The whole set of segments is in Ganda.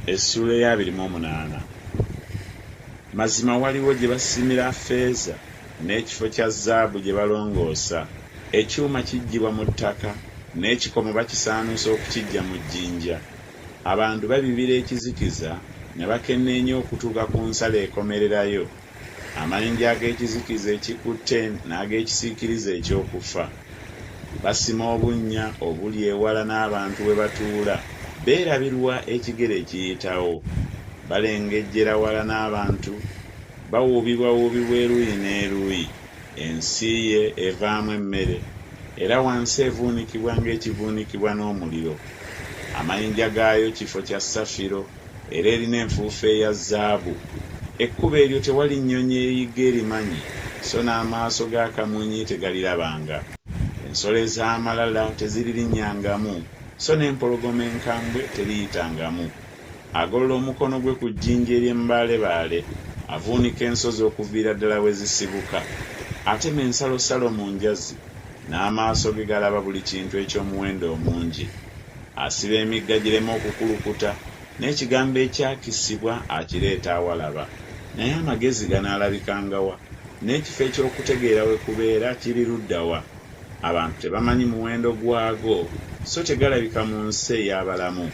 Essula ya 28. Mazima waliwo gye basimira ffeeza n'ekifo kya zaabu gye balongoosa. Ekyuma kijjibwa mu ttaka n'ekikomo bakisaanuusa okukijja mu jjinja. Abantu babibira ekizikiza ne bakenneenya okutuuka ku nsalo ekomererayo. Amayinja ag'ekizikiza ekikutte n'ag'ekisiikiriza ekyokufa. Basima obunnya obuli ewala n'abantu we batuula. Beerabirwa ekigere ekiyitawo. Balengejjera wala n'abantu. Bawuubibwawuubibwa eruuyi n'eruuyi. Ensi ye evaamu emmere, era wansi evuunikibwa ng'ekivuunikibwa n'omuliro. Amayinja gaayo kifo kya safiro, era erina enfuufu eya zaabu. Ekkubo eryo tewali nnyonyi eyigga erimanyi, so n'amaaso g'akamunyi tegalirabanga. Ensolo ez'amalala teziririnyangamu, so n'empologoma enkambwe teriyitangamu. Agolola omukono gwe ku jjinja ery'embaalebaale, avuunika ensozi okuviira ddala we zisibuka. Atema ensalosalo mu njazi, n'amaaso ge galaba buli kintu eky'omuwendo omungi. Asiba emigga girema okukulukuta, n'ekigambo ekyakisibwa akireeta awalaba. Naye amagezi ganaalabikanga wa? N'ekifo eky'okutegeera we kubeera kiri ludda wa? Abantu tebamanyi muwendo gwago, so tegalabika mu nsi ey'abalamu.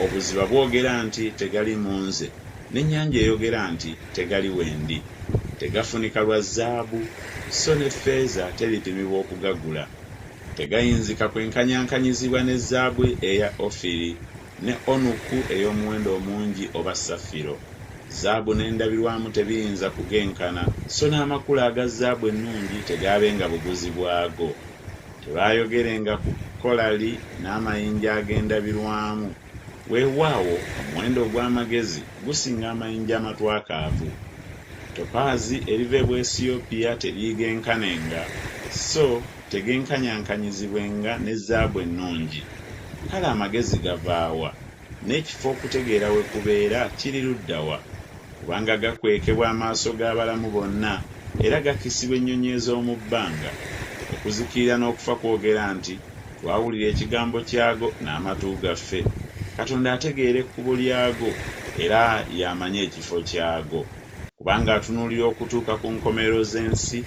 Obuziba bwogera nti tegali mu nze, n'ennyanja eyogera nti tegali wendi. Tegafunika lwa zaabu, so ne ffeeza teripimibwa okugagula. Tegayinzika kwenkanyankanyizibwa ne zaabu eya ofiri, ne onuku ey'omuwendo omungi oba safiro. Zaabu n'endabirwamu tebiyinza kugenkana, so n'amakula aga zaabu ennungi tegaabenga buguzi bwago. Tebaayogerenga ku kolali n'amayinja ag'endabirwamu. Weewaawo omuwendo ogw'amagezi gusinga amayinja amatwakaavu. Topaazi eriva e Bwesiyopya teriigenkanenga, so tegenkanyankanyizibwenga ne zaabu ennungi. Kale amagezi gavaawa? N'ekifo okutegeera we kubeera kiri ludda wa? Kubanga gakwekebwa amaaso g'abalamu bonna, era gakisibwa ennyonyi ez'omu bbanga. Okuzikirira n'okufa kwogera nti twawulira ekigambo kyago n'amatu gaffe. Katonda ategeera ekkubo lyago, era y'amanyi ekifo kyago. Kubanga atunuulira okutuuka ku nkomerero z'ensi,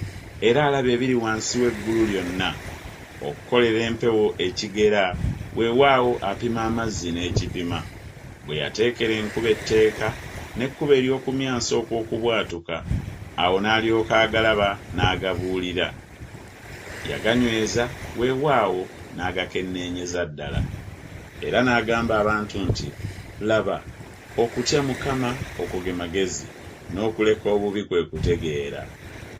era alaba ebiri wansi w'eggulu lyonna. Okukolera empewo ekigera, weewaawo apima amazzi n'ekipima. Bwe yateekera enkuba etteeka, n'ekkuba ery'okumyansa okw'okubwatuka, awo n'alyoka agalaba n'agabuulira. Yaganyweza, weewaawo n'agakenneenyeza ddala. Era n'agamba abantu nti, laba, okutya Mukama okwo ge magezi, n'okuleka obubi kwe kutegeera.